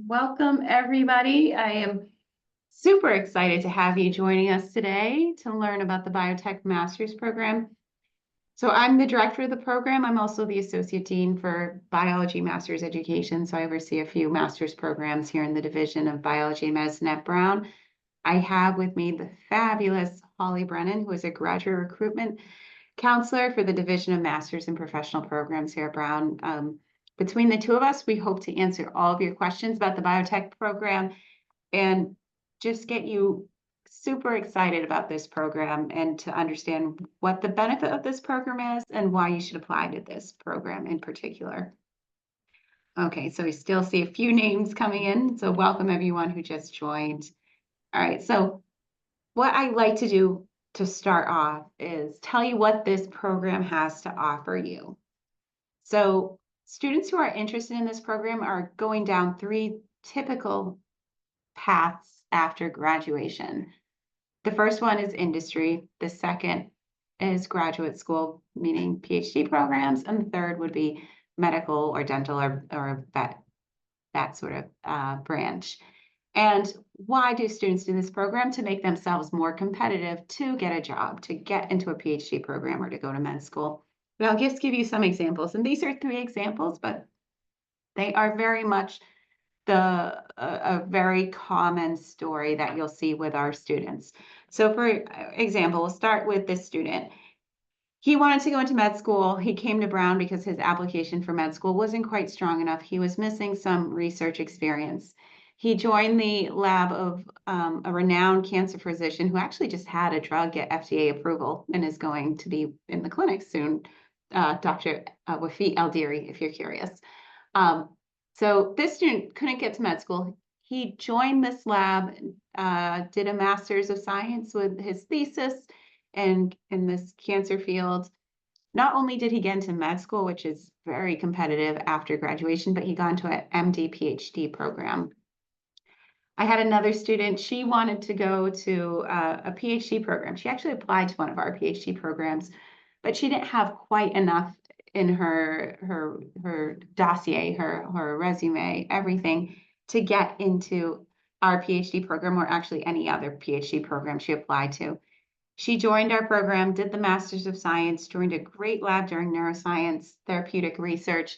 Welcome, everybody. I am super excited to have you joining us today to learn about the Biotech Master's program. So I'm the director of the program. I'm also the Associate Dean for Biology Master's Education. So I oversee a few master's programs here in the Division of Biology and Medicine at Brown. I have with me the fabulous Holly Brennan, who is a graduate recruitment counselor for the Division of Master's and Professional Programs here at Brown. Between the two of us, we hope to answer all of your questions about the biotech program and just get you super excited about this program and to understand what the benefit of this program is and why you should apply to this program in particular. Okay, so we still see a few names coming in, so welcome everyone who just joined. All right, so what I like to do to start off is tell you what this program has to offer you. So students who are interested in this program are going down three typical paths after graduation. The first one is industry. The second is graduate school, meaning PhD programs. And the third would be medical or dental or that sort of branch. And why do students do this program? To make themselves more competitive, to get a job, to get into a PhD program or to go to med school. And I'll just give you some examples. And these are three examples, but they are very much a very common story that you'll see with our students. So for example, we'll start with this student. He wanted to go into med school. He came to Brown because his application for med school wasn't quite strong enough. He was missing some research experience. He joined the lab of a renowned cancer physician who actually just had a drug get FDA approval and is going to be in the clinic soon, Dr. Wafi Eldiri, if you're curious. So this student couldn't get to med school. He joined this lab, did a master's of science with his thesis and in this cancer field. Not only did he get into med school, which is very competitive after graduation, but he got into an MD PhD program. I had another student, she wanted to go to a PhD program. She actually applied to one of our PhD programs, but she didn't have quite enough in her dossier, her resume, everything to get into our PhD program or actually any other PhD program she applied to. She joined our program, did the Master's of Science, joined a great lab during neuroscience, therapeutic research.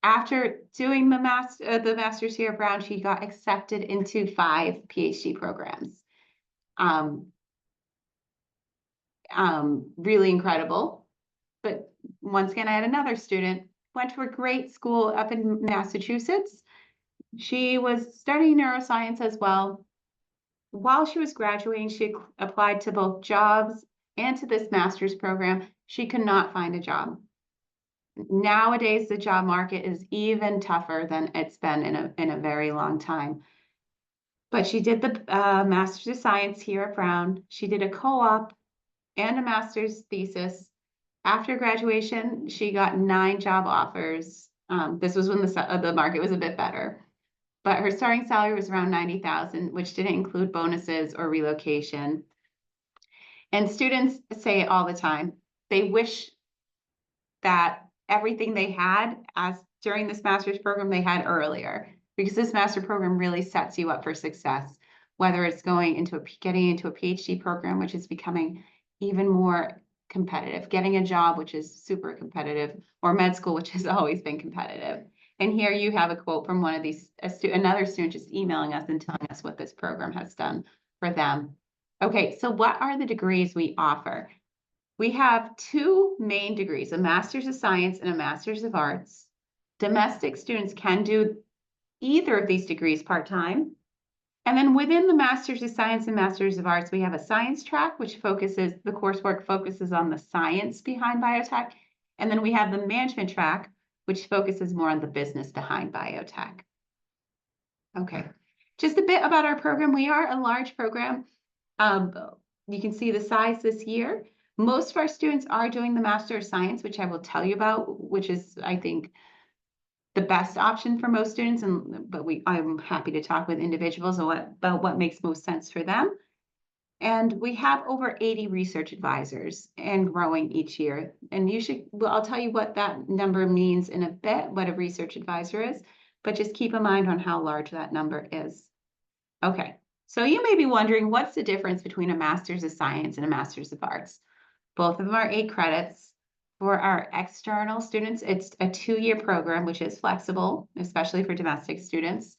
After doing the Master's here at Brown, she got accepted into 5 PhD programs. Really incredible. But once again, I had another student, went to a great school up in Massachusetts. She was studying neuroscience as well. While she was graduating, she applied to both jobs and to this master's program. She could not find a job. Nowadays, the job market is even tougher than it's been in a very long time. But she did the Master's of Science here at Brown. She did a co-op and a master's thesis. After graduation, she got 9 job offers. This was when the market was a bit better. But her starting salary was around $90,000, which didn't include bonuses or relocation. And students say it all the time. They wish that everything they had during this master's program they had earlier, because this master program really sets you up for success, whether it's getting into a PhD program, which is becoming even more competitive, getting a job, which is super competitive, or med school, which has always been competitive. And here you have a quote from one of these, another student just emailing us and telling us what this program has done for them. Okay, so what are the degrees we offer? We have 2 main degrees, a Master's of Science and a Master's of Arts. Domestic students can do either of these degrees part-time. And then within the Master's of Science and Master's of Arts, we have a science track, which the coursework focuses on the science behind biotech. And then we have the management track, which focuses more on the business behind biotech. Okay, just a bit about our program. We are a large program. You can see the size this year. Most of our students are doing the Master of Science, which I will tell you about, which is, I think, the best option for most students. But I'm happy to talk with individuals about what makes most sense for them. And we have over 80 research advisors and growing each year. And I'll tell you what that number means in a bit, what a research advisor is. but just keep in mind on how large that number is. Okay, so you may be wondering, what's the difference between a Master's of Science and a Master's of Arts? Both of them are 8 credits. For our external students, it's a 2-year program, which is flexible, especially for domestic students.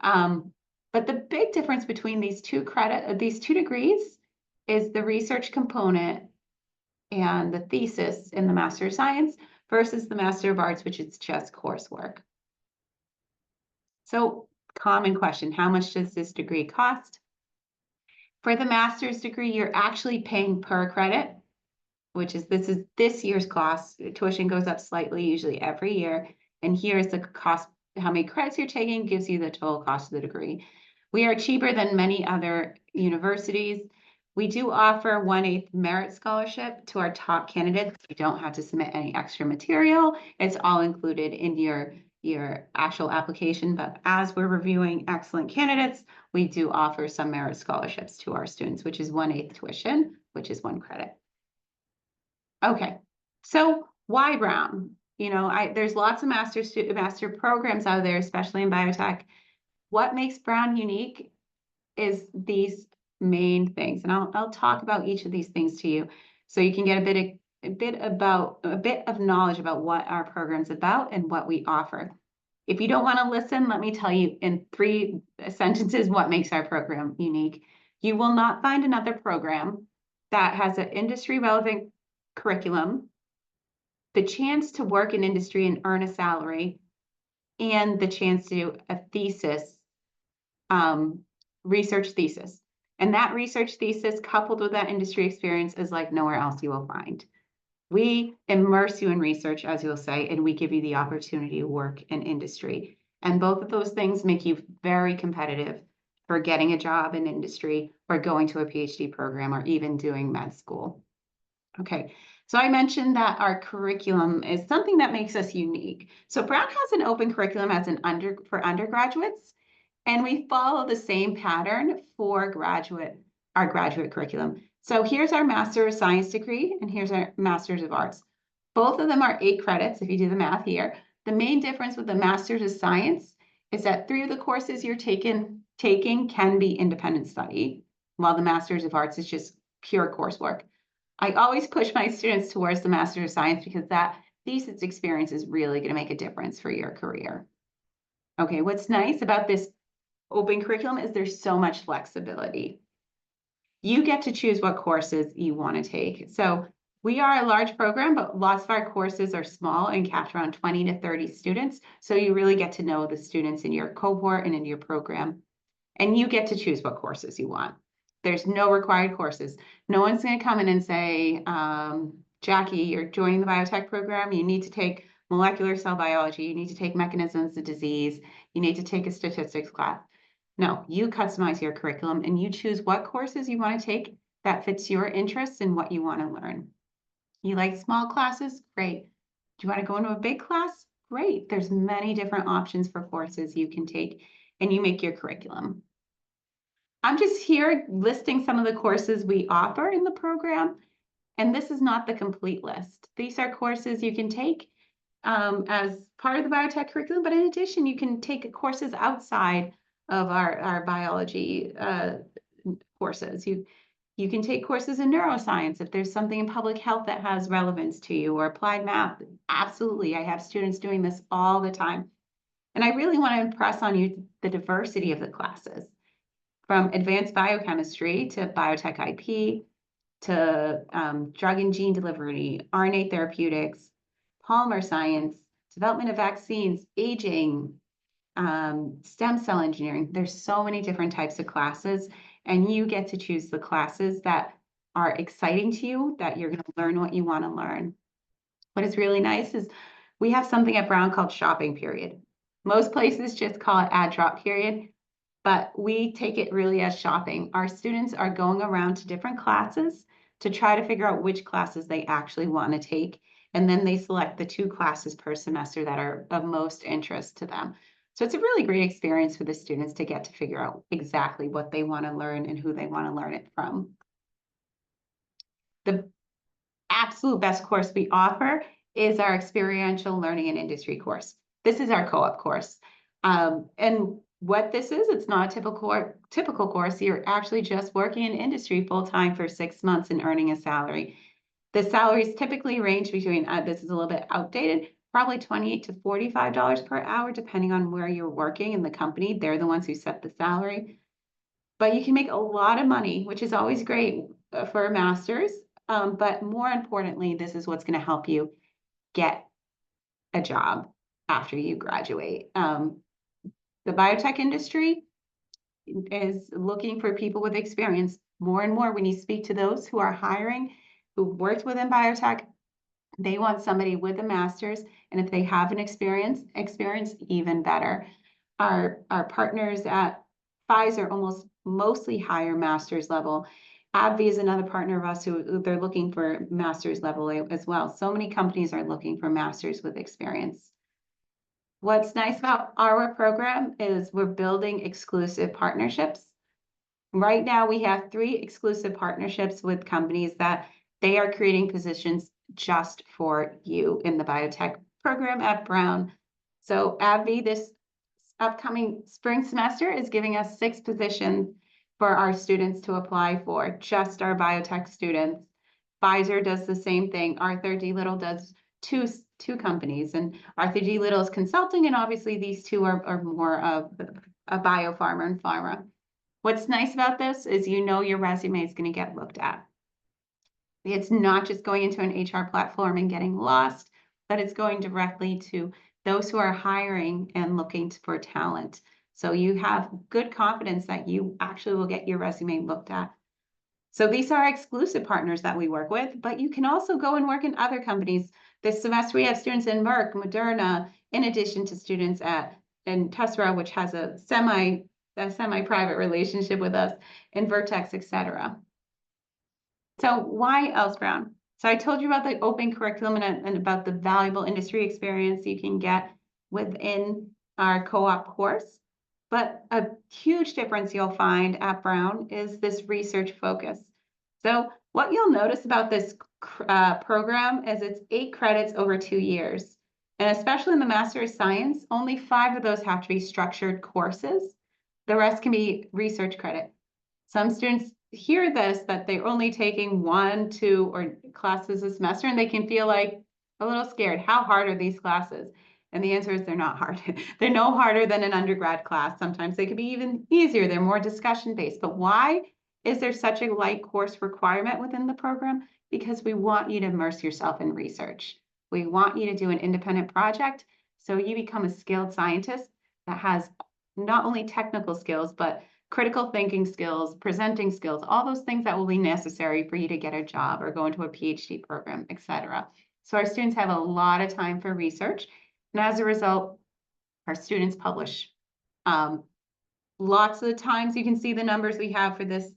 But the big difference between these two degrees is the research component and the thesis in the Master of Science versus the Master of Arts, which is just coursework. So, common question, how much does this degree cost? For the master's degree, you're actually paying per credit, which is this year's cost. Tuition goes up slightly, usually every year. And here's the cost, how many credits you're taking gives you the total cost of the degree. We are cheaper than many other universities. We do offer 1/8 merit scholarship to our top candidates. You don't have to submit any extra material. It's all included in your actual application. But as we're reviewing excellent candidates, we do offer some merit scholarships to our students, which is 1/8 tuition, which is 1 credit. Okay, so why Brown? There's lots of master programs out there, especially in biotech. What makes Brown unique is these main things, and I'll talk about each of these things to you, so you can get a bit of knowledge about what our program's about and what we offer. If you don't want to listen, let me tell you in 3 sentences what makes our program unique. You will not find another program that has an industry relevant curriculum, the chance to work in industry and earn a salary, and the chance to do a thesis, research thesis. And that research thesis coupled with that industry experience is like nowhere else you will find. We immerse you in research, as you'll say, and we give you the opportunity to work in industry. And both of those things make you very competitive for getting a job in industry or going to a PhD program or even doing med school. Okay, so I mentioned that our curriculum is something that makes us unique. So Brown has an open curriculum as for undergraduates, and we follow the same pattern for our graduate curriculum. So here's our Master of Science degree, and here's our Master's of Arts. Both of them are 8 credits, if you do the math here. The main difference with the Master's of Science is that 3 of the courses you're taking can be independent study, while the Master's of Arts is just pure coursework. I always push my students towards the Master of Science because that thesis experience is really going to make a difference for your career. Okay, what's nice about this open curriculum is there's so much flexibility. You get to choose what courses you want to take. So we are a large program, but lots of our courses are small and capped around 20 to 30 students. So you really get to know the students in your cohort and in your program. And you get to choose what courses you want. There's no required courses. No one's going to come in and say, Jackie, you're joining the biotech program. You need to take molecular cell biology. You need to take mechanisms of disease. You need to take a statistics class. No, you customize your curriculum and you choose what courses you want to take that fits your interests and what you want to learn. You like small classes? Great. Do you want to go into a big class? Great. There's many different options for courses you can take, and you make your curriculum. I'm just here listing some of the courses we offer in the program, and this is not the complete list. These are courses you can take as part of the biotech curriculum, but in addition, you can take courses outside of our biology courses. You can take courses in neuroscience if there's something in public health that has relevance to you, or applied math. Absolutely, I have students doing this all the time. And I really want to impress on you the diversity of the classes. From advanced biochemistry to biotech IP, to drug and gene delivery, RNA therapeutics, polymer science, development of vaccines, aging, stem cell engineering. There's so many different types of classes, and you get to choose the classes that are exciting to you, that you're going to learn what you want to learn. What is really nice is we have something at Brown called shopping period. Most places just call it add drop period, but we take it really as shopping. Our students are going around to different classes to try to figure out which classes they actually want to take. And then they select the 2 classes per semester that are of most interest to them. So it's a really great experience for the students to get to figure out exactly what they want to learn and who they want to learn it from. The absolute best course we offer is our experiential learning and industry course. This is our co-op course. And what this is, it's not a typical course. You're actually just working in industry full time for 6 months and earning a salary. The salaries typically range between, this is a little bit outdated, probably $28 to $45 per hour, depending on where you're working in the company. They're the ones who set the salary. But you can make a lot of money, which is always great for a master's. But more importantly, this is what's going to help you get a job after you graduate. The biotech industry is looking for people with experience. More and more, when you speak to those who are hiring, who've worked within biotech, they want somebody with a master's, and if they have an experience, even better. Our partners at Pfizer almost mostly hire master's level. AbbVie is another partner of us who they're looking for master's level as well. So many companies are looking for masters with experience. What's nice about our program is we're building exclusive partnerships. Right now, we have 3 exclusive partnerships with companies that they are creating positions just for you in the biotech program at Brown. So AbbVie, this upcoming spring semester, is giving us 6 positions for our students to apply for, just our biotech students. Pfizer does the same thing. Arthur D. Little does two companies, and Arthur D. Little is consulting, and obviously these two are more of a biopharma and pharma. What's nice about this is your resume is going to get looked at. It's not just going into an HR platform and getting lost, but it's going directly to those who are hiring and looking for talent. So you have good confidence that you actually will get your resume looked at. So these are exclusive partners that we work with, but you can also go and work in other companies. This semester, we have students in Merck, Moderna, in addition to students in Tessera, which has a semi-private relationship with us, and Vertex, etc. So why else Brown? So I told you about the open curriculum and about the valuable industry experience you can get within our co-op course. But a huge difference you'll find at Brown is this research focus. So what you'll notice about this program is it's 8 credits over 2 years. And especially in the Master of Science, only 5 of those have to be structured courses. The rest can be research credit. Some students hear this, that they're only taking 1, 2, or classes a semester, and they can feel like a little scared. How hard are these classes? And the answer is they're not hard. They're no harder than an undergrad class. Sometimes they could be even easier. They're more discussion-based. But why is there such a light course requirement within the program? Because we want you to immerse yourself in research. We want you to do an independent project so you become a skilled scientist that has not only technical skills, but critical thinking skills, presenting skills, all those things that will be necessary for you to get a job or go into a PhD program, etc. So our students have a lot of time for research. And as a result, our students publish. Lots of the times you can see the numbers we have for this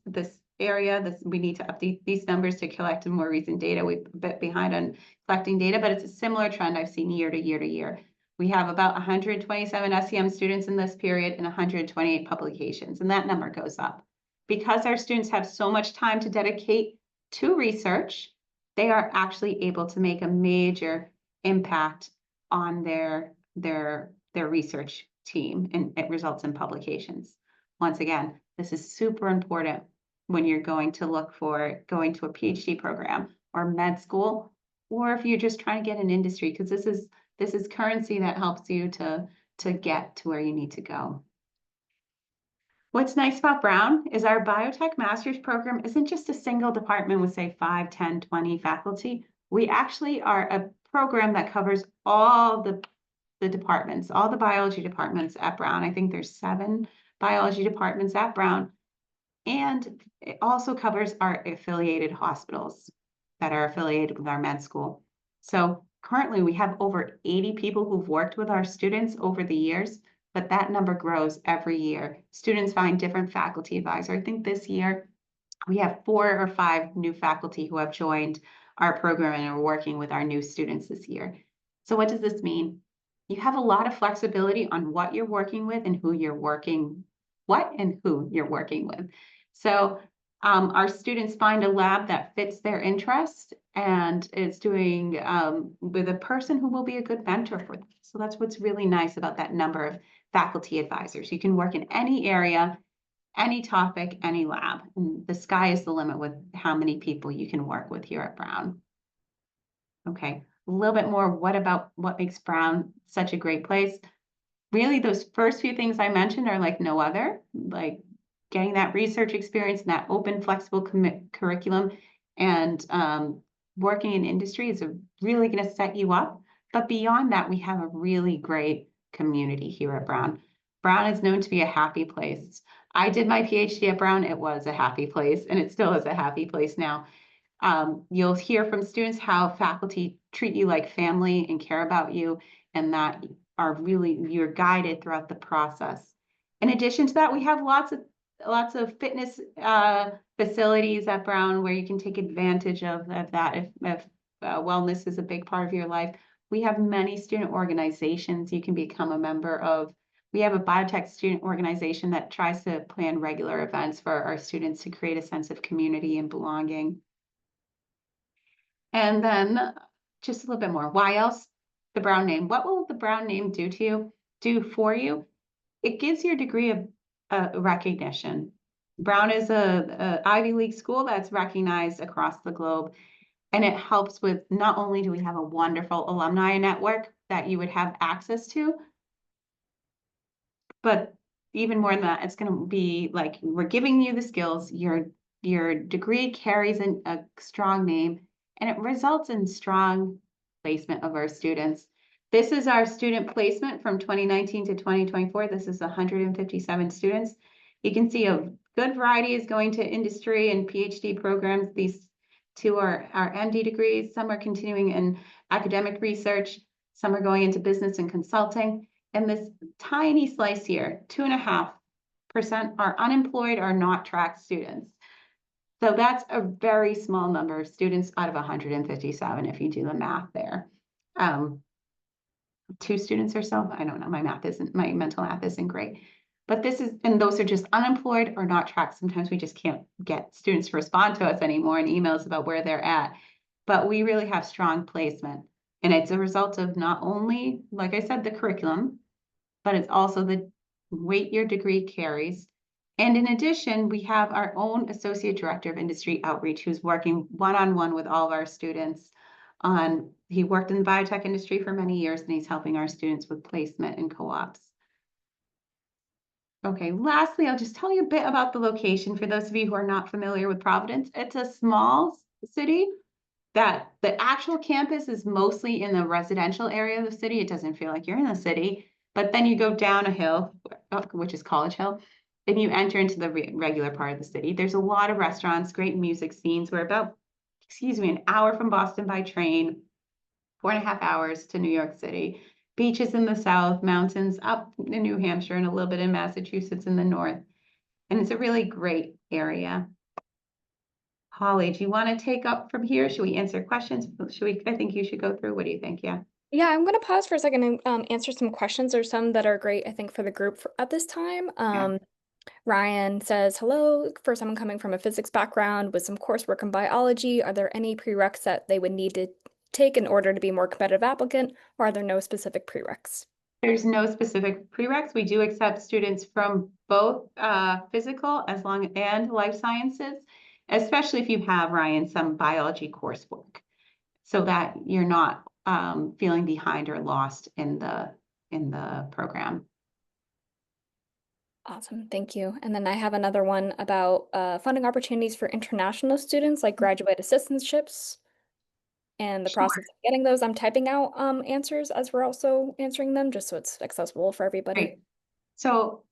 area. We need to update these numbers to collect more recent data. We're a bit behind on collecting data, but it's a similar trend I've seen year to year to year. We have about 127 SEM students in this period and 128 publications, and that number goes up. Because our students have so much time to dedicate to research, they are actually able to make a major impact on their research team, and it results in publications. Once again, this is super important when you're going to look for going to a PhD program or med school, or if you're just trying to get an industry, because this is currency that helps you to get to where you need to go. What's nice about Brown is our biotech master's program isn't just a single department with, say, 5, 10, 20 faculty. We actually are a program that covers all the departments, all the biology departments at Brown. I think there's 7 biology departments at Brown. And it also covers our affiliated hospitals that are affiliated with our med school. So currently we have over 80 people who've worked with our students over the years, but that number grows every year. Students find different faculty advisors. I think this year we have 4 or 5 new faculty who have joined our program and are working with our new students this year. So what does this mean? You have a lot of flexibility on what you're working with and who you're working with. So our students find a lab that fits their interest and is doing with a person who will be a good mentor for them. So that's what's really nice about that number of faculty advisors. You can work in any area, any topic, any lab, and the sky is the limit with how many people you can work with here at Brown. Okay, a little bit more, what makes Brown such a great place? Really, those first few things I mentioned are like no other, like getting that research experience and that open, flexible curriculum, and working in industry is really going to set you up. But beyond that, we have a really great community here at Brown. Brown is known to be a happy place. I did my PhD at Brown. It was a happy place, and it still is a happy place now. You'll hear from students how faculty treat you like family and care about you, and that you're guided throughout the process. In addition to that, we have lots of fitness facilities at Brown where you can take advantage of that if wellness is a big part of your life. We have many student organizations you can become a member of. We have a biotech student organization that tries to plan regular events for our students to create a sense of community and belonging. And then just a little bit more. Why else the Brown name? What will the Brown name do for you? It gives your degree of recognition. Brown is a Ivy League school that's recognized across the globe, and it helps with, not only do we have a wonderful alumni network that you would have access to, but even more than that, it's going to be like, we're giving you the skills, your degree carries a strong name, and it results in strong placement of our students. This is our student placement from 2019 to 2024. This is 157 students. You can see a good variety is going to industry and PhD programs. These two are our MD degrees. Some are continuing in academic research. Some are going into business and consulting. And this tiny slice here, 2.5% are unemployed or not track students. So that's a very small number of students out of 157 if you do the math there. 2 students or so, I don't know, my mental math isn't great. But and those are just unemployed or not tracked. Sometimes we just can't get students to respond to us anymore in emails about where they're at. But we really have strong placement. And it's a result of not only, like I said, the curriculum, but it's also the weight your degree carries. And in addition, we have our own Associate Director of Industry Outreach who's working one-on-one with all of our students he worked in the biotech industry for many years, and he's helping our students with placement and co-ops. Okay, lastly, I'll just tell you a bit about the location for those of you who are not familiar with Providence. It's a small city that the actual campus is mostly in the residential area of the city. It doesn't feel like you're in the city, but then you go down a hill, which is College Hill, and you enter into the regular part of the city. There's a lot of restaurants, great music scenes. We're about, an hour from Boston by train, 4.5 hours to New York City. Beaches in the south, mountains up in New Hampshire, and a little bit in Massachusetts in the north. And it's a really great area. Holly, do you want to take up from here? Should we answer questions? I think you should go through. What do you think? Yeah. Yeah, I'm going to pause for a second and answer some questions. There's some that are great, I think, for the group at this time. Yeah. Ryan says, hello, for someone coming from a physics background with some coursework in biology, are there any prereqs that they would need to take in order to be a more competitive applicant, or are there no specific prereqs? There's no specific prereqs. We do accept students from both physical and life sciences, especially if you have, Ryan, some biology coursework, so that you're not feeling behind or lost in the program. Awesome, thank you. And then I have another one about funding opportunities for international students, like graduate assistantships, and the process of getting those. I'm typing out answers as we're also answering them, just so it's accessible for everybody. Great. So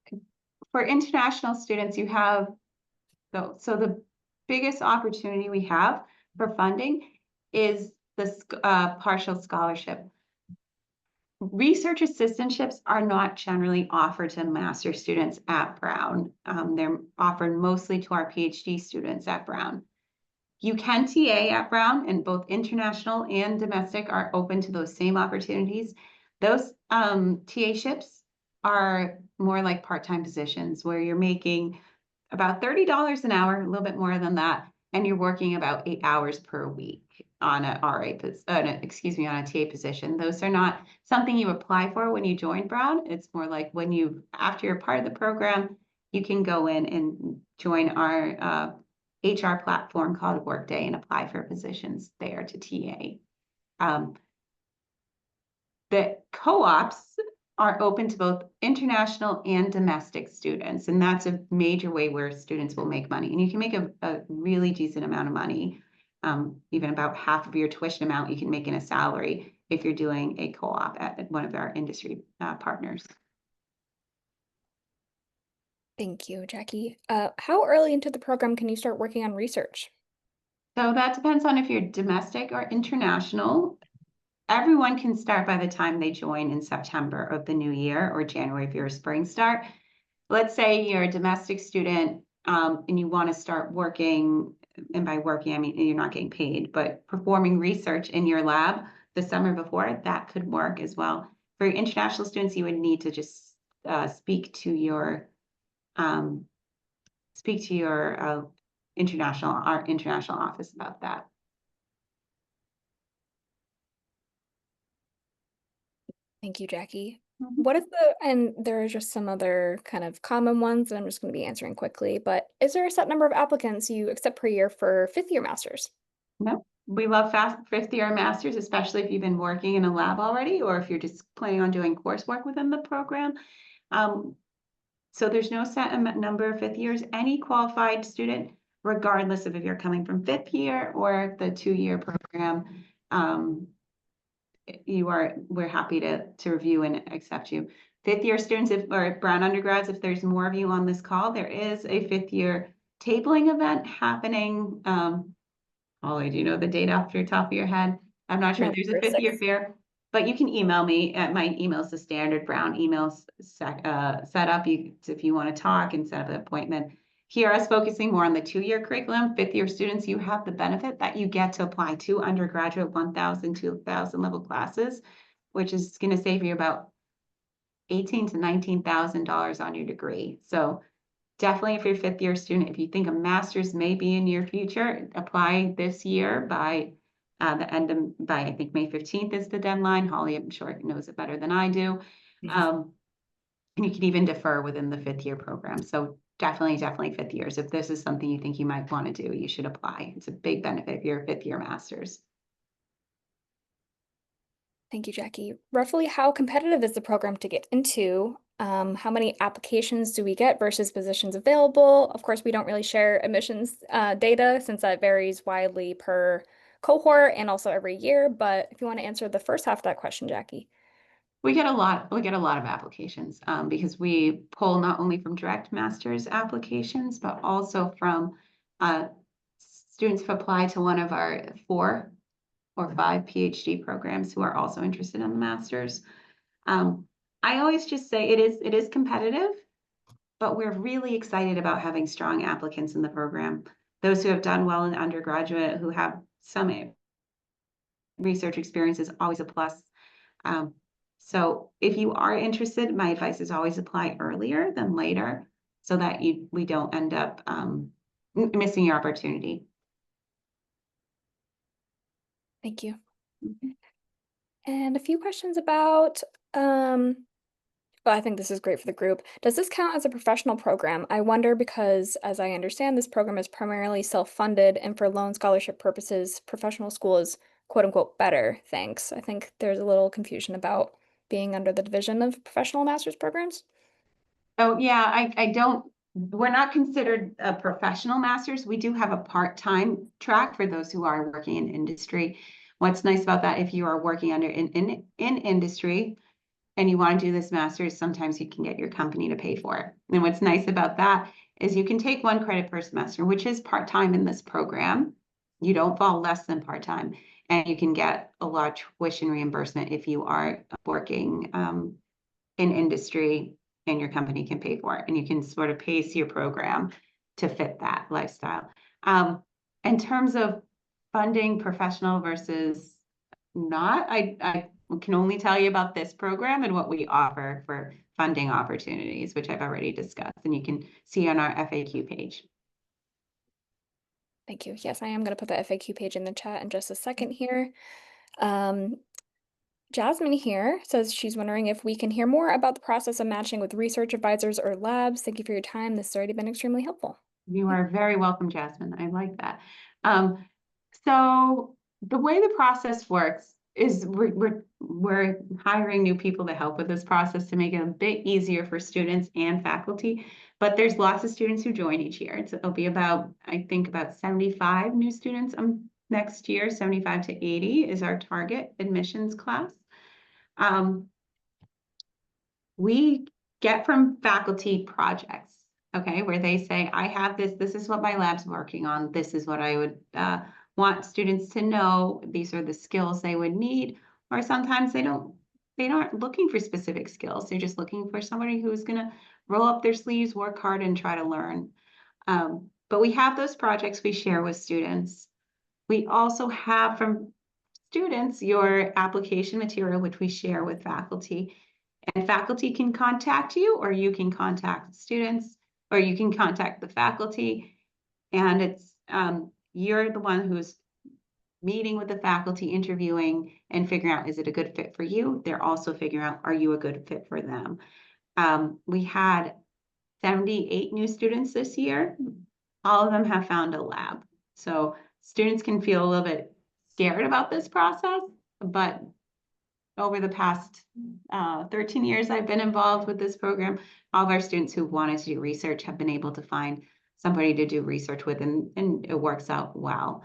for international students, you have, so the biggest opportunity we have for funding is the partial scholarship. Research assistantships are not generally offered to master's students at Brown. They're offered mostly to our PhD students at Brown. You can TA at Brown, and both international and domestic are open to those same opportunities. Those TA-ships are more like part-time positions where you're making about $30 an hour, a little bit more than that, and you're working about 8 hours per week. on a excuse me, on a TA position. Those are not something you apply for when you join Brown. It's more like after you're part of the program, you can go in and join our HR platform called Workday and apply for positions there to TA. The co-ops are open to both international and domestic students, and that's a major way where students will make money. And you can make a really decent amount of money, even about half of your tuition amount you can make in a salary if you're doing a co-op at one of our industry partners. Thank you, Jackie. How early into the program can you start working on research? So that depends on if you're domestic or international. Everyone can start by the time they join in September of the new year, or January if you're a spring start. Let's say you're a domestic student and you want to start working, and by working, I mean you're not getting paid, but performing research in your lab the summer before, that could work as well. For international students, you would need to just speak to your our international office about that. Thank you, Jackie. Mm-hmm. What is and there are just some other kind of common ones that I'm just going to be answering quickly, but is there a set number of applicants you accept per year for fifth-year masters? No, we love fifth-year masters, especially if you've been working in a lab already, or if you're just planning on doing coursework within the program. So there's no set number of fifth years. Any qualified student, regardless of if you're coming from fifth year or the 2-year program, we're happy to review and accept you. Fifth-year students, or Brown undergrads, if there's more of you on this call, there is a fifth-year tabling event happening. Holly, do you know the date off your top of your head? I'm not sure. There's a November fifth-year 6th. fair, but you can email me. My email's the standard Brown email set up. If you want to talk and set up an appointment. Here, us focusing more on the 2-year curriculum. Fifth-year students, you have the benefit that you get to apply to undergraduate 1,000, 2,000 level classes, which is going to save you about $18,000 to $19,000 on your degree. So definitely, if you're a fifth-year student, if you think a master's may be in your future, apply this year by I think May 15th is the deadline. Holly, I'm sure knows it better than I do. And you can even defer within the fifth-year program. So definitely fifth years. If this is something you think you might want to do, you should apply. It's a big benefit if you're a fifth-year master's. Thank you, Jackie. Roughly how competitive is the program to get into? How many applications do we get versus positions available? Of course, we don't really share admissions data since that varies widely per cohort and also every year. But if you want to answer the first half of that question, Jackie. We get a lot of applications because we pull not only from direct master's applications, but also from students who apply to one of our 4 or 5 PhD programs who are also interested in the master's. I always just say it is competitive, but we're really excited about having strong applicants in the program. Those who have done well in undergraduate, who have some research experience, is always a plus. So if you are interested, my advice is always apply earlier than later so that we don't end up missing your opportunity. Thank you. Mm-hmm. And a few questions about, well, I think this is great for the group. Does this count as a professional program? I wonder because, as I understand, this program is primarily self-funded, and for loan scholarship purposes, professional school is quote unquote better. Thanks. I think there's a little confusion about being under the division of professional master's programs. Oh, yeah, we're not considered a professional master's. We do have a part-time track for those who are working in industry. What's nice about that, if you are working in industry and you want to do this master's, sometimes you can get your company to pay for it. And what's nice about that is you can take 1 credit per semester, which is part-time in this program. You don't fall less than part-time, and you can get a large tuition reimbursement if you are working in industry and your company can pay for it, and you can sort of pace your program to fit that lifestyle. In terms of funding professional versus not, I can only tell you about this program and what we offer for funding opportunities, which I've already discussed, and you can see on our FAQ page. Thank you. Yes, I am going to put the FAQ page in the chat in just a second here. Um, Jasmine here says she's wondering if we can hear more about the process of matching with research advisors or labs. Thank you for your time. This has already been extremely helpful. You are very welcome, Jasmine. I like that. So the way the process works is we're hiring new people to help with this process to make it a bit easier for students and faculty. But there's lots of students who join each year. It'll be about, I think, about 75 new students next year. 75 to 80 is our target admissions class. We get from faculty projects, okay, where they say, I have this is what my lab's working on, this is what I would want students to know, these are the skills they would need, or sometimes they aren't looking for specific skills, they're just looking for somebody who's gonna roll up their sleeves, work hard, and try to learn. But we have those projects we share with students. We also have from students your application material, which we share with faculty. And faculty can contact you, or you can contact students, or you can contact the faculty. And it's you're the one who's meeting with the faculty, interviewing, and figuring out, is it a good fit for you? They're also figuring out, are you a good fit for them? We had 78 new students this year. All of them have found a lab. So students can feel a little bit scared about this process, but over the past 13 years I've been involved with this program, all of our students who wanted to do research have been able to find somebody to do research with, and it works out well.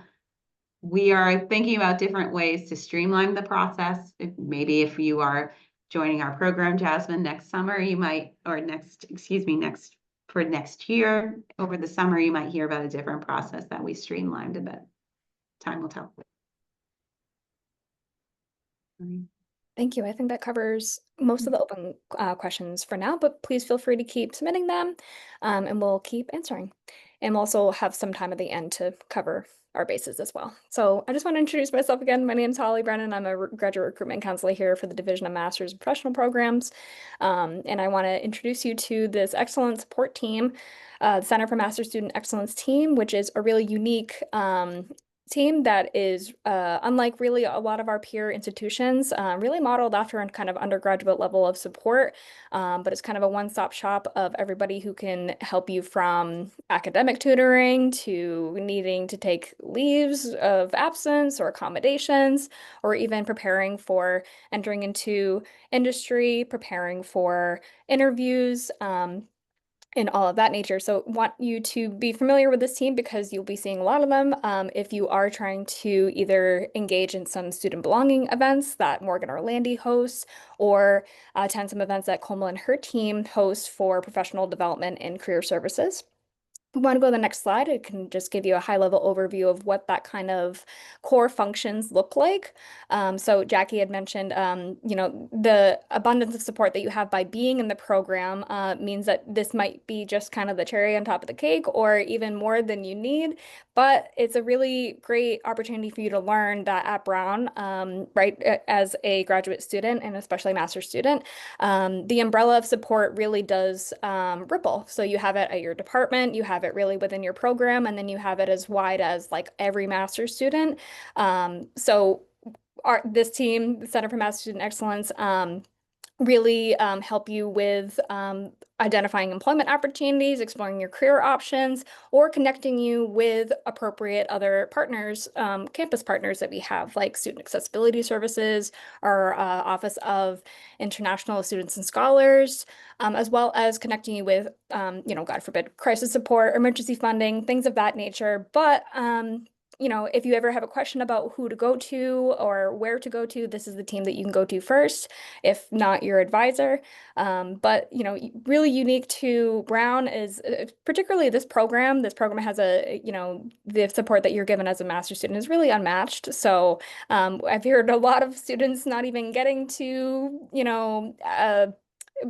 We are thinking about different ways to streamline the process. Maybe if you are joining our program, Jasmine, next summer, you might, or next year, over the summer, you might hear about a different process that we streamlined a bit. Time will tell. Thank you. I think that covers most of the open questions for now, but please feel free to keep submitting them and we'll keep answering. And we'll also have some time at the end to cover our bases as well. So I just want to introduce myself again. My name is Holly Brennan. I'm a graduate recruitment counselor here for the Division of Masters and Professional Programs. And I want to introduce you to this excellent support team, the Center for Master Student Excellence team, which is a really unique team that is unlike really a lot of our peer institutions, really modeled after a kind of undergraduate level of support, but it's kind of a one-stop shop of everybody who can help you from academic tutoring to needing to take leaves of absence or accommodations, or even preparing for entering into industry, preparing for interviews, and all of that nature. So want you to be familiar with this team because you'll be seeing a lot of them if you are trying to either engage in some student belonging events that Morgan Orlandi hosts, or attend some events that Komal and her team host for professional development and career services. If we want to go to the next slide, it can just give you a high-level overview of what that kind of core functions look like. So Jackie had mentioned, the abundance of support that you have by being in the program means that this might be just kind of the cherry on top of the cake, or even more than you need. But it's a really great opportunity for you to learn that at Brown, right, as a graduate student and especially master's student, the umbrella of support really does ripple. So you have it at your department, you have it really within your program, and then you have it as wide as like every master's student. So this team, the Center for Master Student Excellence, really help you with identifying employment opportunities, exploring your career options, or connecting you with appropriate other partners, campus partners that we have, like Student Accessibility Services, our Office of International Students and Scholars, as well as connecting you with, God forbid, crisis support, emergency funding, things of that nature. But if you ever have a question about who to go to or where to go to, this is the team that you can go to first, if not your advisor. But, really unique to Brown is particularly this program. This program has the support that you're given as a master's student is really unmatched. So I've heard a lot of students not even getting to,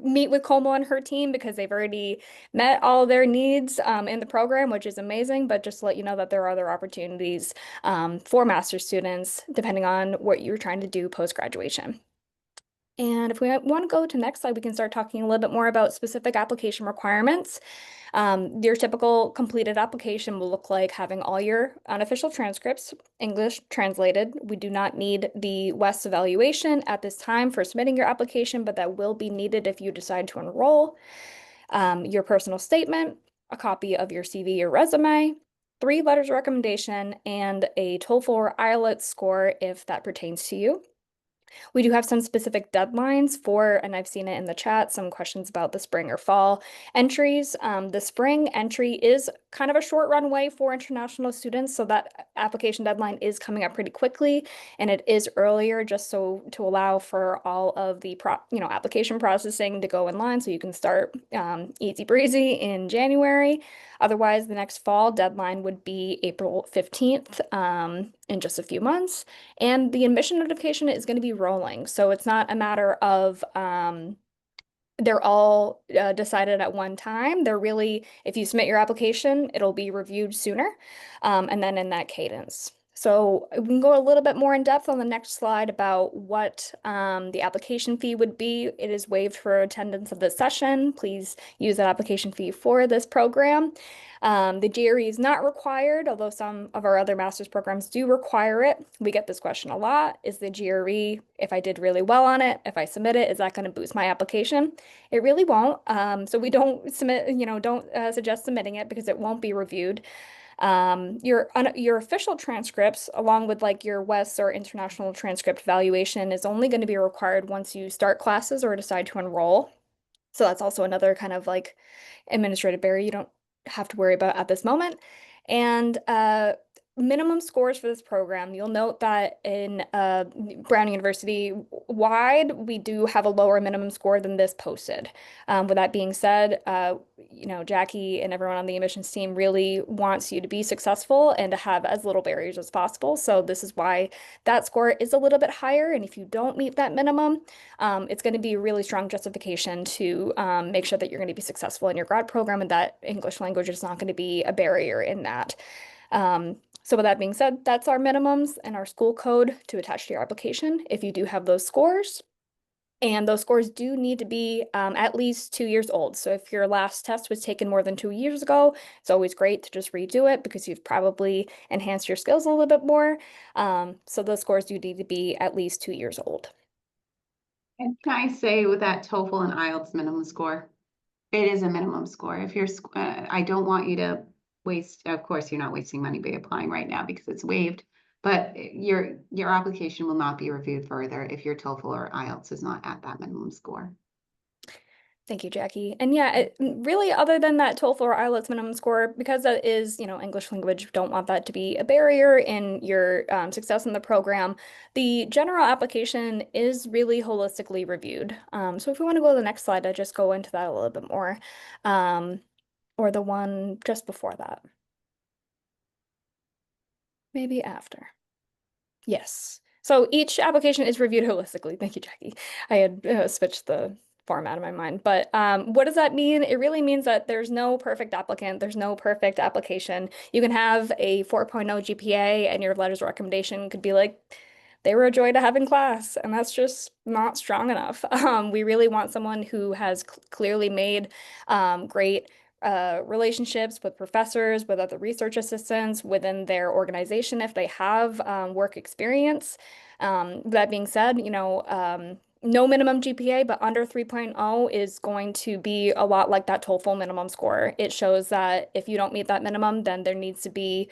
meet with Como and her team because they've already met all their needs in the program, which is amazing. But just to let you know that there are other opportunities for master's students, depending on what you're trying to do post-graduation. And if we want to go to the next slide, we can start talking a little bit more about specific application requirements. Your typical completed application will look like having all your unofficial transcripts, English translated. We do not need the WES evaluation at this time for submitting your application, but that will be needed if you decide to enroll. Your personal statement, a copy of your CV or resume, 3 letters of recommendation, and a TOEFL or IELTS score if that pertains to you. We do have some specific deadlines for, and I've seen it in the chat, some questions about the spring or fall entries. The spring entry is kind of a short runway for international students, so that application deadline is coming up pretty quickly, and it is earlier just so to allow for all of the application processing to go in line so you can start easy breezy in January. Otherwise, the next fall deadline would be April 15th in just a few months. And the admission notification is going to be rolling. So it's not a matter of they're all decided at one time. They're really, if you submit your application, it'll be reviewed sooner and then in that cadence. So we can go a little bit more in depth on the next slide about what the application fee would be. It is waived for attendance of this session. Please use that application fee for this program. The GRE is not required, although some of our other master's programs do require it. We get this question a lot. Is the GRE, if I did really well on it, if I submit it, is that going to boost my application? It really won't. So we don't submit, don't suggest submitting it because it won't be reviewed. Your official transcripts, along with like your WES or international transcript evaluation, is only going to be required once you start classes or decide to enroll. So that's also another kind of like administrative barrier you don't have to worry about at this moment. And minimum scores for this program, you'll note that in Brown University wide, we do have a lower minimum score than this posted. With that being said, Jackie and everyone on the admissions team really wants you to be successful and to have as little barriers as possible. So this is why that score is a little bit higher. And if you don't meet that minimum, it's going to be a really strong justification to make sure that you're going to be successful in your grad program and that English language is not going to be a barrier in that. So with that being said, that's our minimums and our school code to attach to your application if you do have those scores. And those scores do need to be at least 2 years old. So if your last test was taken more than 2 years ago, it's always great to just redo it because you've probably enhanced your skills a little bit more. So those scores do need to be at least 2 years old. And can I say with that TOEFL and IELTS minimum score, it is a minimum score. If you're, I don't want you to waste, of course, you're not wasting money by applying right now because it's waived, but your application will not be reviewed further if your TOEFL or IELTS is not at that minimum score. Thank you, Jackie. And yeah, really, other than that TOEFL or IELTS minimum score, because that is, English language, don't want that to be a barrier in your success in the program. The general application is really holistically reviewed. So if we want to go to the next slide, I just go into that a little bit more, or the one just before that. Maybe after. Yes. So each application is reviewed holistically. Thank you, Jackie. I had switched the format in my mind. But what does that mean? It really means that there's no perfect applicant. There's no perfect application. You can have a 4.0 GPA and your letters of recommendation could be like, they were a joy to have in class. And that's just not strong enough. We really want someone who has clearly made great relationships with professors, with other research assistants within their organization if they have work experience. That being said, no minimum GPA, but under 3.0 is going to be a lot like that TOEFL minimum score. It shows that if you don't meet that minimum, then there needs to be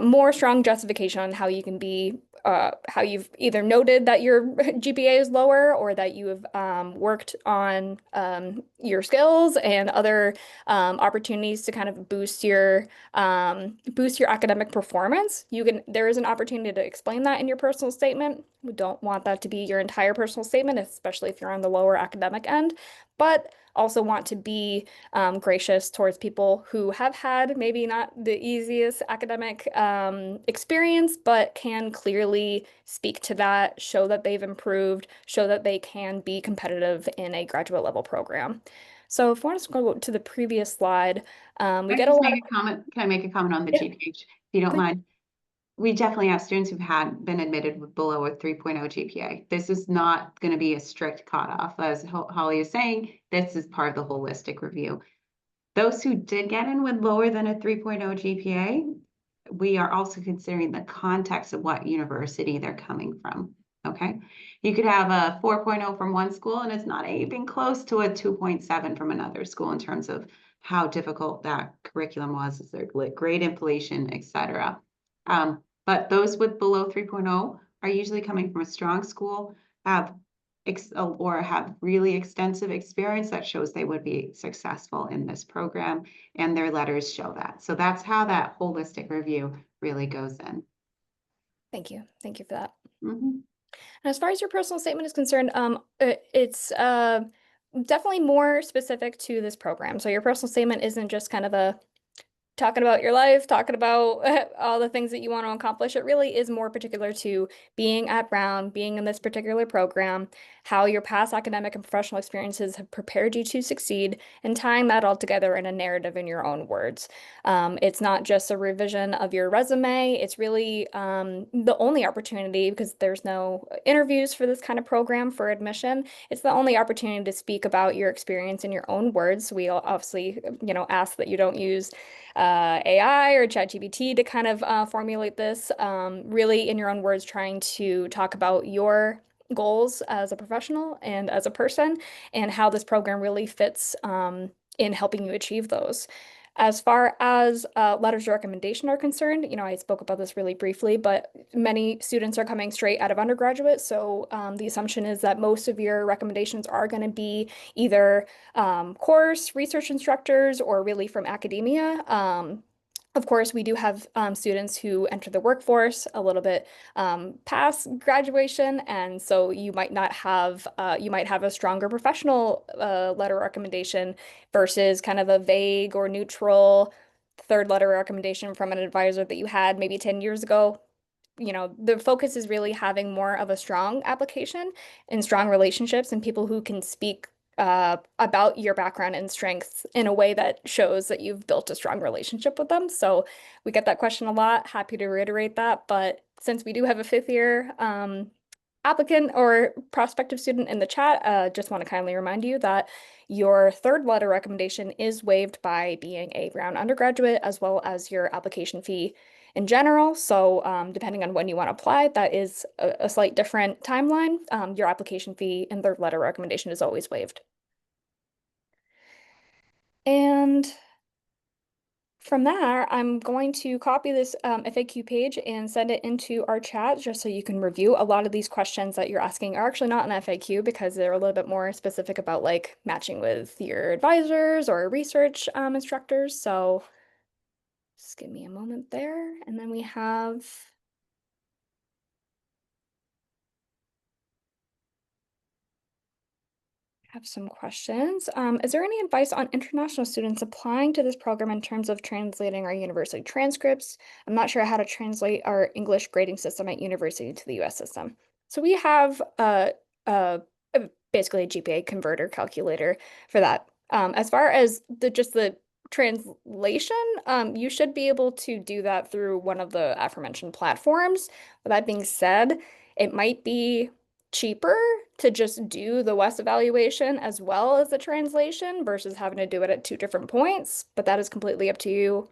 more strong justification on how you can be, how you've either noted that your GPA is lower or that you have worked on your skills and other opportunities to kind of boost your academic performance. There is an opportunity to explain that in your personal statement. We don't want that to be your entire personal statement, especially if you're on the lower academic end, but also want to be gracious towards people who have had maybe not the easiest academic experience, but can clearly speak to that, show that they've improved, show that they can be competitive in a graduate level program. So if we want to go to the previous slide, we get a lot of comment. Can I make a comment on the yeah, GPH, if you don't please. mind? we definitely have students who've been admitted with below a 3.0 GPA. This is not going to be a strict cutoff. As Holly is saying, this is part of the holistic review. Those who did get in with lower than a 3.0 GPA, we are also considering the context of what university they're coming from. Okay. You could have a 4.0 from one school and it's not even close to a 2.7 from another school in terms of how difficult that curriculum was, is there grade inflation, etc. But those with below 3.0 are usually coming from a strong school, have or have really extensive experience that shows they would be successful in this program, and their letters show that. So that's how that holistic review really goes in. Thank you. Thank you for that. Mhm. And as far as your personal statement is concerned, it's definitely more specific to this program. So your personal statement isn't just kind of a talking about your life, talking about all the things that you want to accomplish. It really is more particular to being at Brown, being in this particular program, how your past academic and professional experiences have prepared you to succeed, and tying that all together in a narrative in your own words. It's not just a revision of your resume. It's really the only opportunity, because there's no interviews for this kind of program for admission. It's the only opportunity to speak about your experience in your own words. We obviously, ask that you don't use AI or ChatGPT to kind of formulate this, really in your own words, trying to talk about your goals as a professional and as a person, and how this program really fits in helping you achieve those. As far as letters of recommendation are concerned, I spoke about this really briefly, but many students are coming straight out of undergraduate. So the assumption is that most of your recommendations are going to be either course, research instructors, or really from academia. Of course, we do have students who enter the workforce a little bit past graduation, and so you might not have you might have a stronger professional letter recommendation versus kind of a vague or neutral third letter recommendation from an advisor that you had maybe 10 years ago. The focus is really having more of a strong application and strong relationships and people who can speak about your background and strengths in a way that shows that you've built a strong relationship with them. So we get that question a lot. Happy to reiterate that. But since we do have a fifth year applicant or prospective student in the chat, just want to kindly remind you that your third letter recommendation is waived by being a Brown undergraduate, as well as your application fee in general. So depending on when you want to apply, that is a slight different timeline. Your application fee and third letter recommendation is always waived. And from there, I'm going to copy this FAQ page and send it into our chat just so you can review. A lot of these questions that you're asking are actually not an FAQ because they're a little bit more specific about like matching with your advisors or research instructors. So just give me a moment there. And then we have some questions. Is there any advice on international students applying to this program in terms of translating our university transcripts? I'm not sure how to translate our English grading system at university to the US system. So we have basically a GPA converter calculator for that. As far as just the translation, you should be able to do that through one of the aforementioned platforms. With that being said, it might be cheaper to just do the WES evaluation as well as the translation versus having to do it at two different points, but that is completely up to you.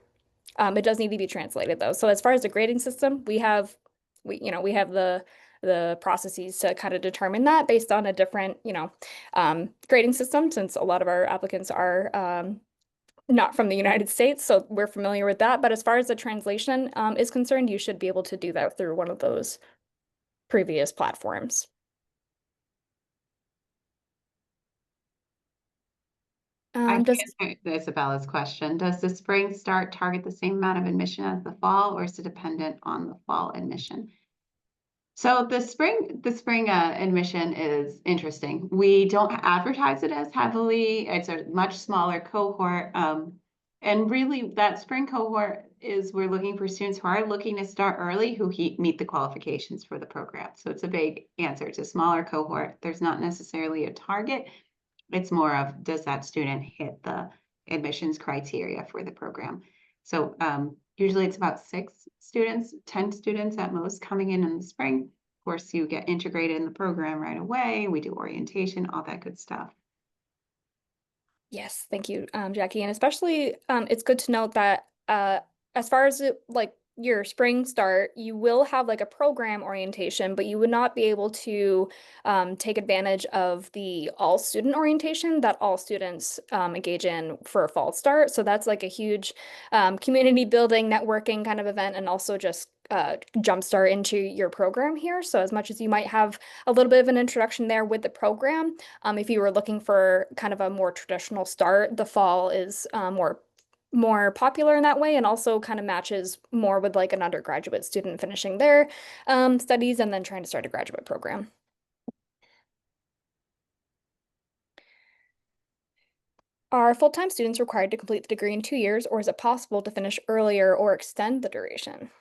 It does need to be translated though. So as far as the grading system, we have the processes to kind of determine that based on a different, grading system, since a lot of our applicants are not from the United States, so we're familiar with that. But as far as the translation is concerned, you should be able to do that through one of those previous platforms. I can answer Isabella's question. Does the spring start target the same amount of admission as the fall, or is it dependent on the fall admission? So the spring admission is interesting. We don't advertise it as heavily. It's a much smaller cohort. And really that spring cohort is we're looking for students who are looking to start early who meet the qualifications for the program. So it's a big answer. It's a smaller cohort. There's not necessarily a target. It's more of, does that student hit the admissions criteria for the program? So Usually it's about 6 students, 10 students at most coming in the spring. Of course, you get integrated in the program right away. We do orientation, all that good stuff. Yes, thank you, Jackie. And especially, it's good to note that as far as like your spring start, you will have like a program orientation, but you would not be able to take advantage of the all student orientation that all students engage in for a fall start. So that's like a huge community building, networking kind of event, and also just jumpstart into your program here. So as much as you might have a little bit of an introduction there with the program, if you were looking for kind of a more traditional start, the fall is more popular in that way, and also kind of matches more with like an undergraduate student finishing their studies and then trying to start a graduate program. Are full-time students required to complete the degree in 2 years, or is it possible to finish earlier or extend the duration?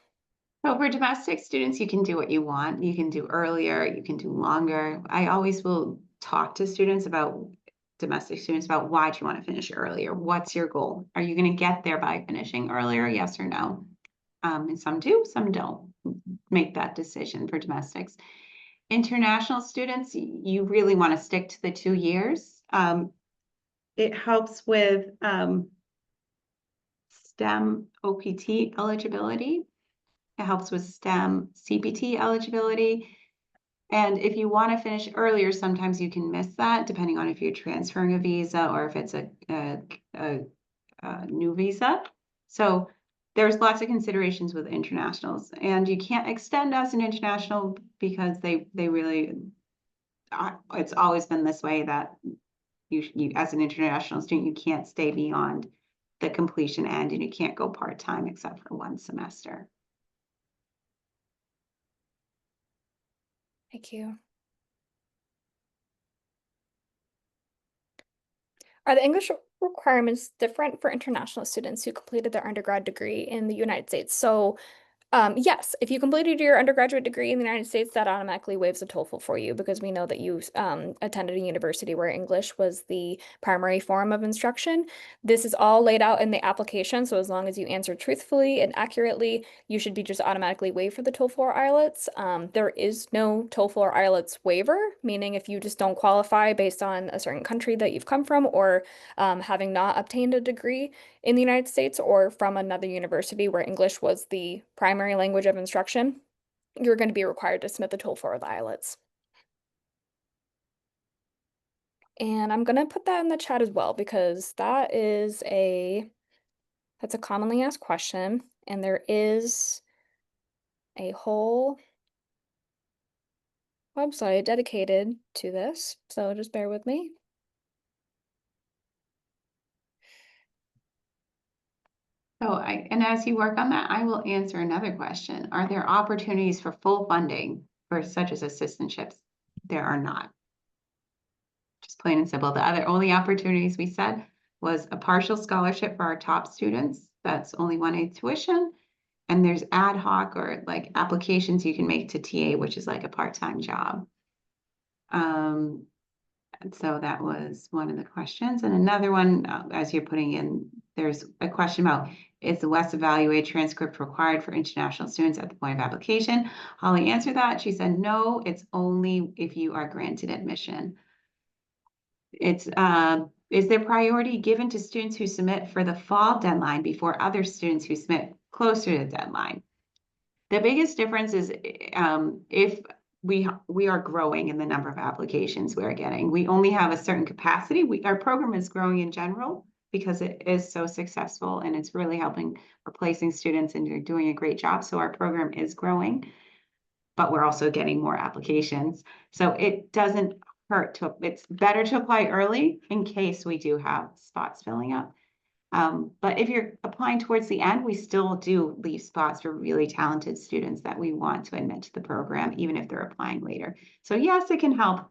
So for domestic students, you can do what you want. You can do earlier, you can do longer. I always will talk to students about domestic students about why do you want to finish earlier? What's your goal? Are you going to get there by finishing earlier? Yes or no? And some do, some don't make that decision for domestics. International students, you really want to stick to the 2 years. It helps with STEM OPT eligibility. It helps with STEM CPT eligibility. And if you want to finish earlier, sometimes you can miss that depending on if you're transferring a visa or if it's a new visa. So there's lots of considerations with internationals, and you can't extend as an international because they really, it's always been this way that you as an international student, you can't stay beyond the completion end, and you can't go part-time except for 1 semester. Thank you. Are the English requirements different for international students who completed their undergrad degree in the United States? So yes, if you completed your undergraduate degree in the United States, that automatically waives the TOEFL for you because we know that you attended a university where English was the primary form of instruction. This is all laid out in the application, so as long as you answer truthfully and accurately, you should be just automatically waived for the TOEFL or IELTS. There is no TOEFL or IELTS waiver, meaning if you just don't qualify based on a certain country that you've come from or having not obtained a degree in the United States or from another university where English was the primary language of instruction, you're going to be required to submit the TOEFL or the IELTS. And I'm going to put that in the chat as well because that's a commonly asked question, and there is a whole website dedicated to this, so just bear with me. So and as you work on that, I will answer another question. Are there opportunities for full funding for such as assistantships? There are not. Just plain and simple. The other only opportunities we said was a partial scholarship for our top students. That's only 1/8 tuition. And there's ad hoc or like applications you can make to TA, which is like a part-time job. And so that was one of the questions. And another one, as you're putting in, there's a question about, is the West evaluated transcript required for international students at the point of application? Holly answered that. She said, no, it's only if you are granted admission. It's, is there priority given to students who submit for the fall deadline before other students who submit closer to the deadline? The biggest difference is if we are growing in the number of applications we're getting. We only have a certain capacity. Our program is growing in general because it is so successful and it's really helping replacing students, and you're doing a great job. So our program is growing, but we're also getting more applications. So it doesn't hurt to, it's better to apply early in case we do have spots filling up. But if you're applying towards the end, we still do leave spots for really talented students that we want to admit to the program, even if they're applying later. So yes, it can help.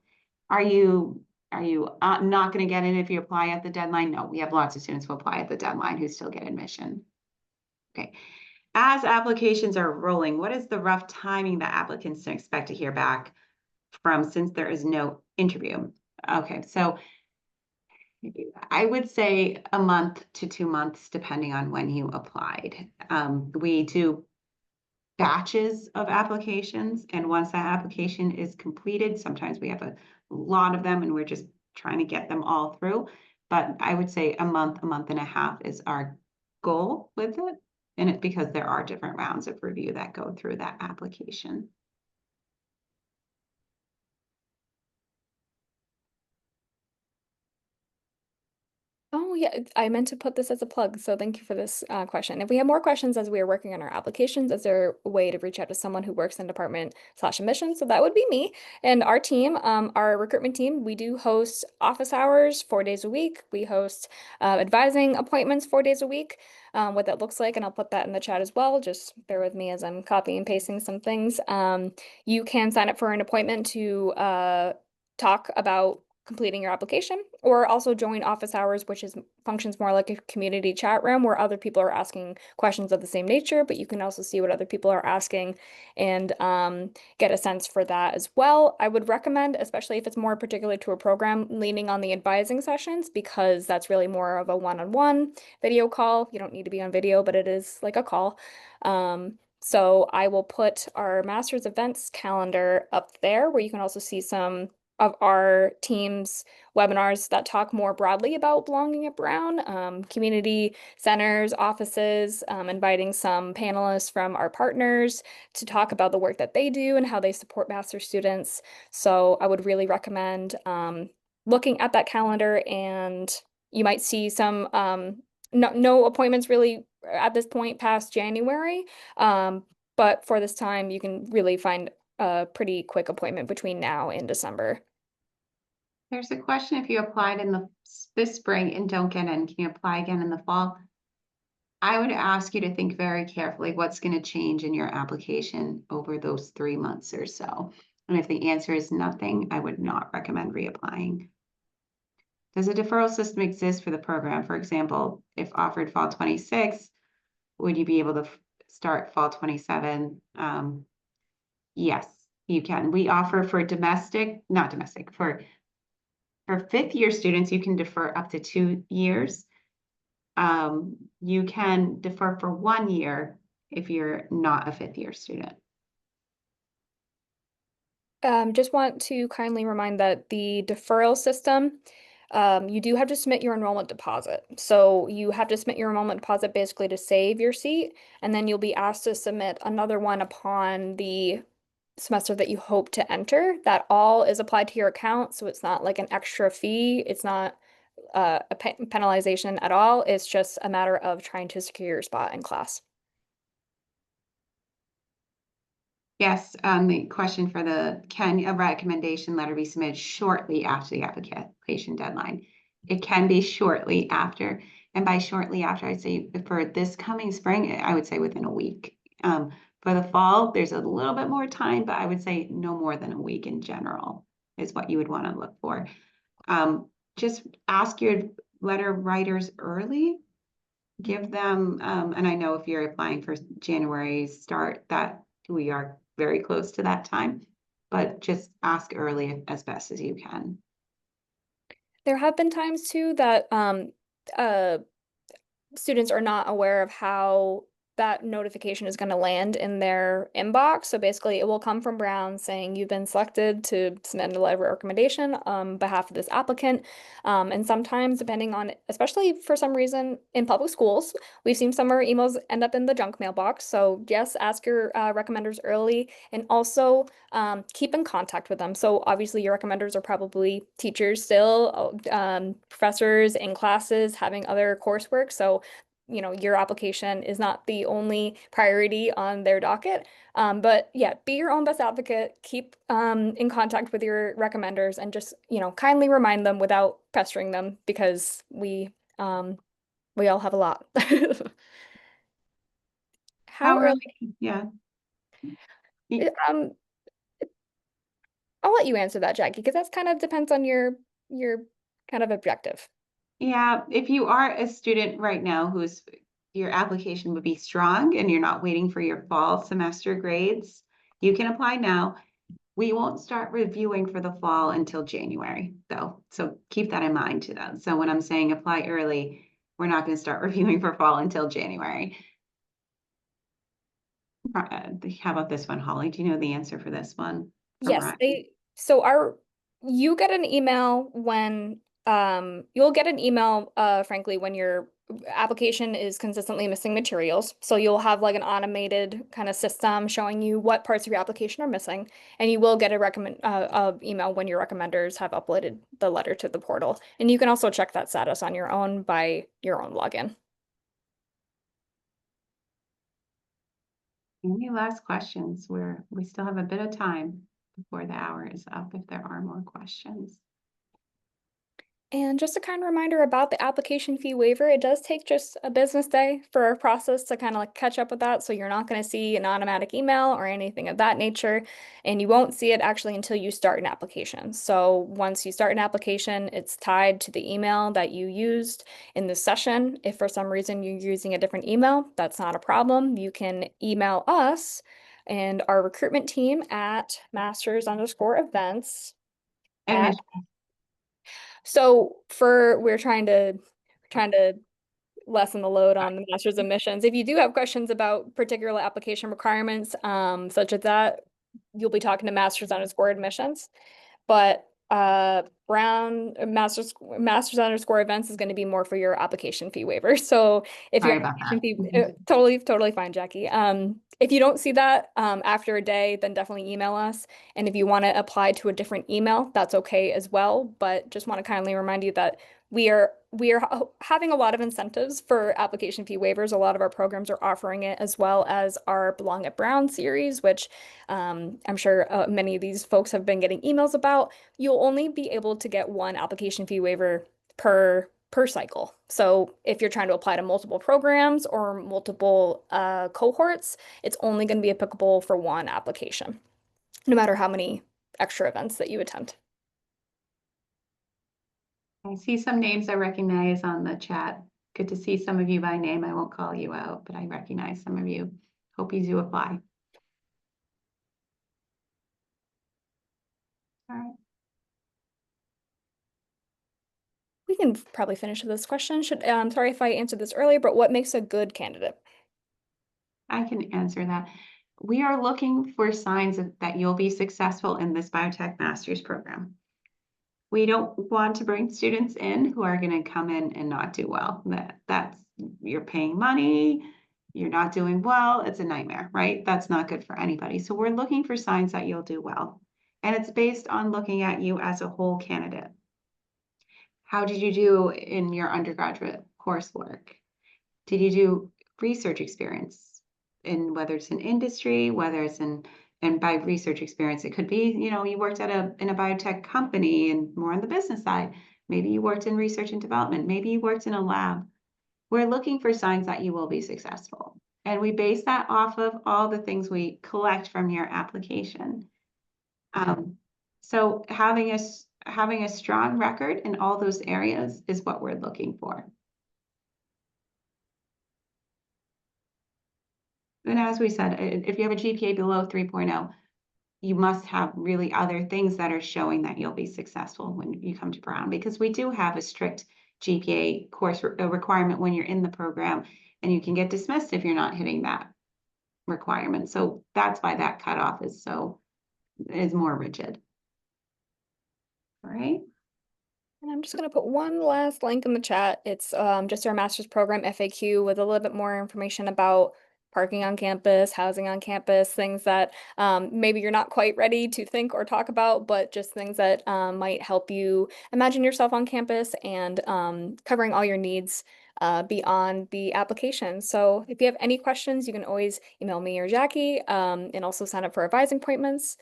Are you not going to get in if you apply at the deadline? No, we have lots of students who apply at the deadline who still get admission. Okay. As applications are rolling, what is the rough timing that applicants can expect to hear back from since there is no interview? Okay, so I would say a month to 2 months, depending on when you applied. We do batches of applications, and once that application is completed, sometimes we have a lot of them and we're just trying to get them all through. But I would say a month and a half is our goal with it. And it's because there are different rounds of review that go through that application. Oh, yeah, I meant to put this as a plug, so thank you for this question. If we have more questions as we are working on our applications, is there a way to reach out to someone who works in department/admissions? So that would be me and our team, our recruitment team. We do host office hours 4 days a week. We host advising appointments 4 days a week. What that looks like, and I'll put that in the chat as well. Just bear with me as I'm copying and pasting some things. You can sign up for an appointment to talk about completing your application, or also join office hours, which functions more like a community chat room where other people are asking questions of the same nature, but you can also see what other people are asking and get a sense for that as well. I would recommend, especially if it's more particular to a program, leaning on the advising sessions, because that's really more of a one-on-one video call. You don't need to be on video, but it is like a call. So I will put our master's events calendar up there, where you can also see some of our team's webinars that talk more broadly about belonging at Brown, community centers, offices, inviting some panelists from our partners to talk about the work that they do and how they support master students. So I would really recommend looking at that calendar, and you might see some no appointments really at this point past January. But for this time, you can really find a pretty quick appointment between now and December. There's a question: if you applied in this spring and don't get in, can you apply again in the fall? I would ask you to think very carefully what's going to change in your application over those 3 months or so. And if the answer is nothing, I would not recommend reapplying. Does a deferral system exist for the program? For example, if offered fall 26, would you be able to start fall 27? Yes, you can. We offer for not domestic, for fifth year students, you can defer up to 2 years. You can defer for 1 year if you're not a fifth year student. Just want to kindly remind that the deferral system, you do have to submit your enrollment deposit. So you have to submit your enrollment deposit basically to save your seat, and then you'll be asked to submit another one upon the semester that you hope to enter. That all is applied to your account, so it's not like an extra fee. It's not a penalization at all. It's just a matter of trying to secure your spot in class. Yes, the question for can a recommendation letter be submitted shortly after the application deadline? It can be shortly after. And by shortly after, I'd say for this coming spring, I would say within a week. For the fall, there's a little bit more time, but I would say no more than a week in general is what you would want to look for. Just ask your letter writers early. Give them, and I know if you're applying for January start, that we are very close to that time, but just ask early as best as you can. There have been times too that students are not aware of how that notification is going to land in their inbox. So basically, it will come from Brown saying you've been selected to submit a letter of recommendation on behalf of this applicant. And sometimes, depending on, especially for some reason in public schools, we've seen some of our emails end up in the junk mailbox. So yes, ask your recommenders early, and also keep in contact with them. So obviously, your recommenders are probably teachers still, professors in classes, having other coursework. So your application is not the only priority on their docket. But yeah, be your own best advocate, keep in contact with your recommenders, and just, kindly remind them without pestering them, because we all have a lot. How early? Yeah. Um, I'll let you answer that, Jackie, because that's kind of depends on your kind of objective. Yeah, if you are a student right now your application would be strong and you're not waiting for your fall semester grades, you can apply now. We won't start reviewing for the fall until January, though. So keep that in mind too. So when I'm saying apply early, we're not going to start reviewing for fall until January. How about this one, Holly? Do you know the answer for this one? From Yes, Ryan? you get an email when you'll get an email frankly when your application is consistently missing materials. So you'll have like an automated kind of system showing you what parts of your application are missing, and you will get a email when your recommenders have uploaded the letter to the portal. And you can also check that status on your own by your own login. Any last questions? We still have a bit of time before the hour is up if there are more questions. And just a kind of reminder about the application fee waiver, it does take just a business day for our process to kind of like catch up with that. So you're not going to see an automatic email or anything of that nature. And you won't see it actually until you start an application. So once you start an application, it's tied to the email that you used in the session. If for some reason you're using a different email, that's not a problem. You can email us and our recruitment team at masters_events. And Mich- So we're trying to lessen the load on the master's admissions. If you do have questions about particular application requirements, such as that, you'll be talking to masters_admissions. But masters_events is going to be more for your application fee waiver. So if your Sorry about application fee, that. totally fine, Jackie. If you don't see that after a day, then definitely email us. And if you want to apply to a different email, that's okay as well. But just want to kindly remind you that we are having a lot of incentives for application fee waivers. A lot of our programs are offering it, as well as our Belong at Brown series, which I'm sure many of these folks have been getting emails about. You'll only be able to get one application fee waiver per cycle. So if you're trying to apply to multiple programs or multiple cohorts, it's only going to be applicable for one application, no matter how many extra events that you attend. I see some names I recognize on the chat. Good to see some of you by name. I won't call you out, but I recognize some of you. Hope you do apply. All right. We can probably finish with this question. I'm sorry if I answered this earlier, but what makes a good candidate? I can answer that. We are looking for signs that you'll be successful in this biotech master's program. We don't want to bring students in who are going to come in and not do well. That's you're paying money, you're not doing well. It's a nightmare, right? That's not good for anybody. So we're looking for signs that you'll do well. And it's based on looking at you as a whole candidate. How did you do in your undergraduate coursework? Did you do research experience in whether it's in industry, whether it's and by research experience, it could be, you worked in a biotech company and more on the business side. Maybe you worked in research and development. Maybe you worked in a lab. We're looking for signs that you will be successful. And we base that off of all the things we collect from your application. So having a strong record in all those areas is what we're looking for. And as we said, if you have a GPA below 3.0, you must have really other things that are showing that you'll be successful when you come to Brown, because we do have a strict GPA course requirement when you're in the program, and you can get dismissed if you're not hitting that requirement. So that's why that cutoff is more rigid. All right. And I'm just going to put one last link in the chat. It's just our master's program FAQ with a little bit more information about parking on campus, housing on campus, things that maybe you're not quite ready to think or talk about, but just things that might help you imagine yourself on campus and covering all your needs beyond the application. So if you have any questions, you can always email me or Jackie and also sign up for advising appointments.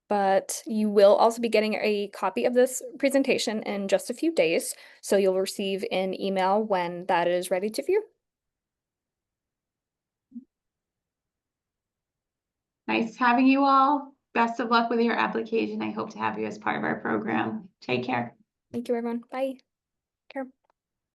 But you will also be getting a copy of this presentation in just a few days, so you'll receive an email when that is ready to view. Nice having you all. Best of luck with your application. I hope to have you as part of our program. Take care. Thank you, everyone. Bye.